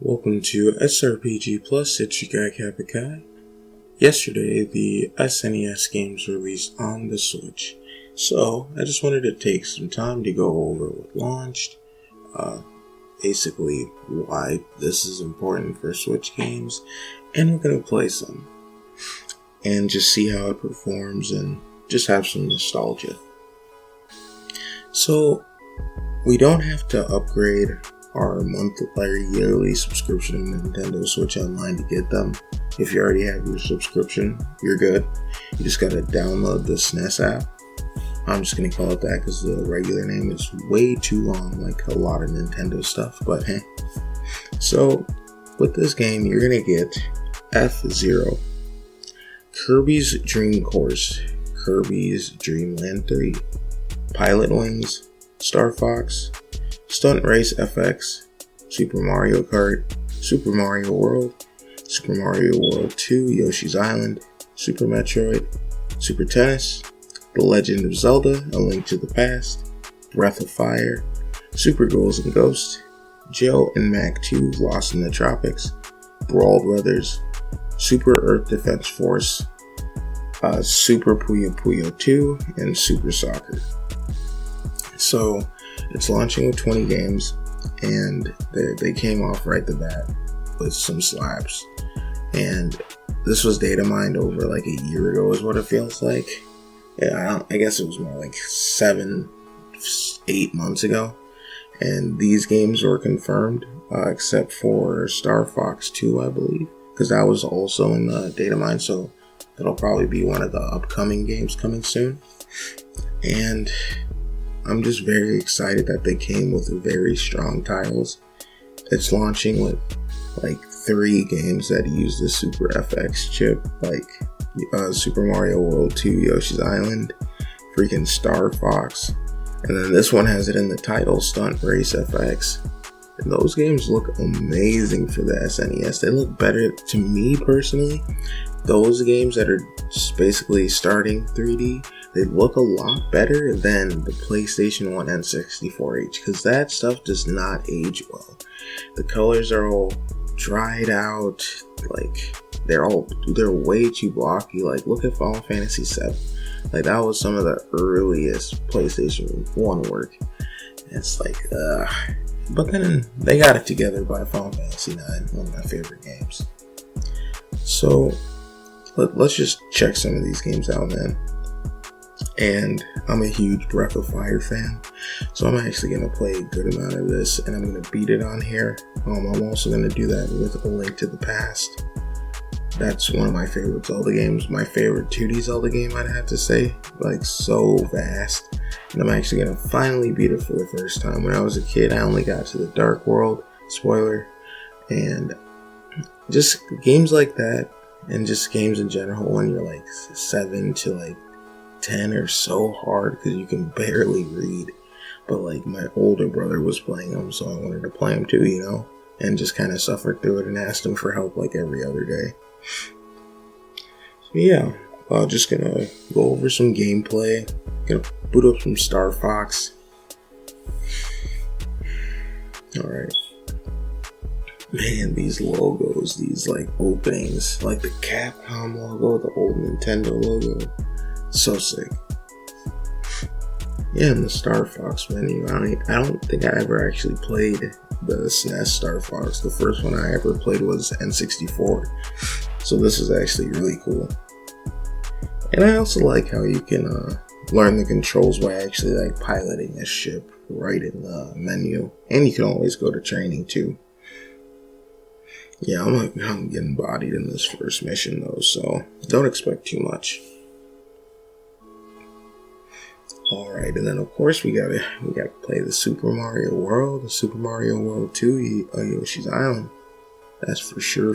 Welcome to SRPG Plus, it's your guy Kapikai. Yesterday, the SNES games released on the Switch, so I just wanted to take some time to go over what launched, basically why this is important for Switch games, and we're going to play some, and just see how it performs and just have some nostalgia. So, we don't have to upgrade our monthly or yearly subscription to Nintendo Switch Online to get them. If you already have your subscription, you're good. You just gotta download the SNES app. I'm just gonna call it that because the regular name is way too long, like a lot of Nintendo stuff, but hey. So, with this game, you're gonna get F-Zero, Kirby's Dream Course, Kirby's Dream Land 3, Pilot Wings, Star Fox, Stunt Race FX, Super Mario Kart, Super Mario World, Super Mario World 2 Yoshi's Island, Super Metroid, Super Tennis, The Legend of Zelda A Link to the Past, Breath of Fire, Super Ghouls and Ghosts, Joe and Mac 2 Lost in the Tropics, Brawl Brothers, Super Earth Defense Force, Super Puyo Puyo 2, and Super Soccer. So, it's launching with 20 games, and they came off right the bat with some slaps. And this was data mined over like a year ago is what it feels like. Yeah, I guess it was more like 7-8 months ago. And these games were confirmed, except for Star Fox 2, I believe, because that was also in the data mine, so that'll probably be one of the upcoming games coming soon. And I'm just very excited that they came with very strong titles. It's launching with like 3 games that use the Super FX chip, like Super Mario World 2 Yoshi's Island, freaking Star Fox, and then this one has it in the title, Stunt Race FX. And those games look amazing for the SNES. They look better to me personally. Those games that are just basically starting 3D, they look a lot better than the PlayStation 1 N64H, because that stuff does not age well. The colors are all dried out, like they're way too blocky. Like look at Final Fantasy VII, like that was some of the earliest PlayStation 1 work. It's like, but then they got it together by Final Fantasy IX, one of my favorite games. So let's just check some of these games out, man. And I'm a huge Breath of Fire fan, so I'm actually going to play a good amount of this, and I'm going to beat it on here. I'm also going to do that with A Link to the Past. That's one of my favorite Zelda games, my favorite 2D Zelda game, I'd have to say, like so vast. And I'm actually going to finally beat it for the first time. When I was a kid, I only got to the Dark World, spoiler, and just games like that, and just games in general when you're like 7 to like 10 are so hard because you can barely read. But like my older brother was playing them, so I wanted to play them too, you know, and just kind of suffered through it and asked him for help like every other day. So yeah, I'm just gonna go over some gameplay, gonna boot up some Star Fox. Alright. Man, these logos, these like openings, like the Capcom logo, the old Nintendo logo, so sick. Yeah, and the Star Fox menu, I don't think I ever actually played the SNES Star Fox. The first one I ever played was N64, so this is actually really cool. And I also like how you can learn the controls by actually like piloting a ship right in the menu, and you can always go to training too. Yeah, I'm getting bodied in this first mission though, so don't expect too much. Alright, and then of course we gotta play the Super Mario World, the Super Mario World 2 Yoshi's Island. That's for sure.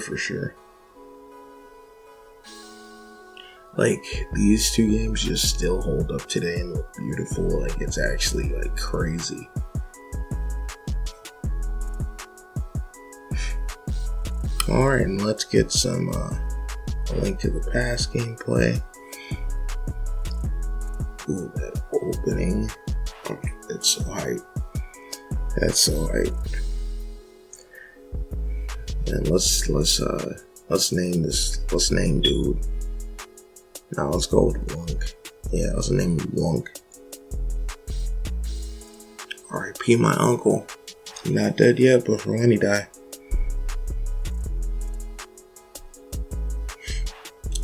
Like, these 2 games just still hold up today and look beautiful. Like, it's actually like crazy. Alright, and let's get some A Link to the Past gameplay. Ooh, that opening. It's so hype. That's so hype. And let's name dude. Now let's go with Wunk. Yeah, let's name him Wunk. R.I.P. my uncle. He's not dead yet, but for when he die.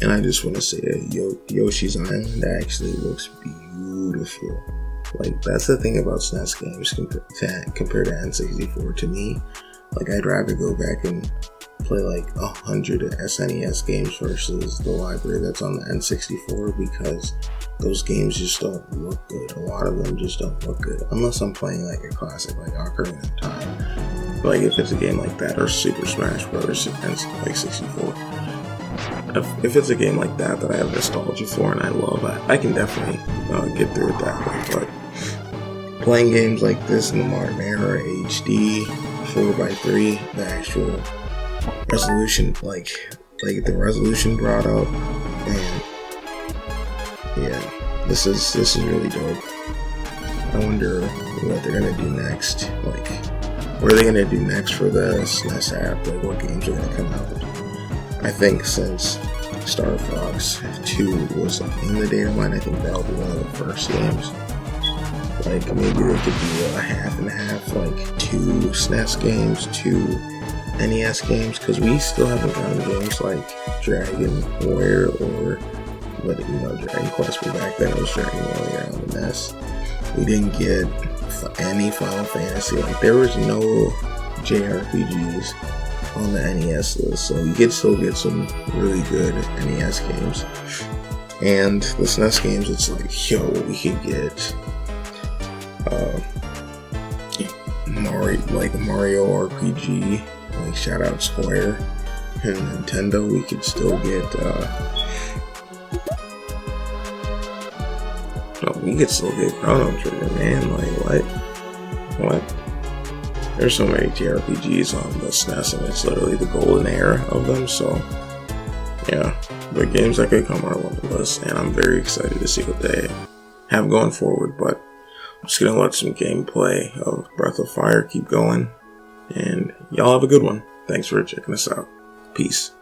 And I just want to say that Yoshi's Island actually looks beautiful. Like, that's the thing about SNES games compared to N64 to me. Like, I'd rather go back and play like 100 SNES games versus the library that's on the N64, because those games just don't look good. A lot of them just don't look good unless I'm playing like a classic like Ocarina of Time. But like, if it's a game like that, or Super Smash Bros. Like 64, if it's a game like that I have nostalgia for and I love, I can definitely get through it that way. But playing games like this in the modern era, HD, 4x3, the actual resolution, like the resolution brought up, and yeah, this is really dope. I wonder what they're gonna do next. Like, what are they gonna do next for the SNES app? Like, what games are gonna come out? I think since Star Fox 2 was in the data line, I think that'll be one of the first games. Like, maybe they could do a half and half, like 2 SNES games, 2 NES games, because we still haven't gotten games like Dragon Warrior or, Dragon Quest, but back then it was Dragon Warrior on the NES. We didn't get any Final Fantasy. Like, there was no JRPGs on the NES list, so you could still get some really good NES games. And the SNES games, it's like, yo, we could get Mario RPG, like, shout out Square. And Nintendo, we could still get Chrono Trigger, man. Like, what? There's so many JRPGs on the SNES, and it's literally the golden era of them. So yeah, the games that could come are on the list, and I'm very excited to see what they have going forward. But I'm just gonna let some gameplay of Breath of Fire keep going, and y'all have a good one. Thanks for checking us out. Peace.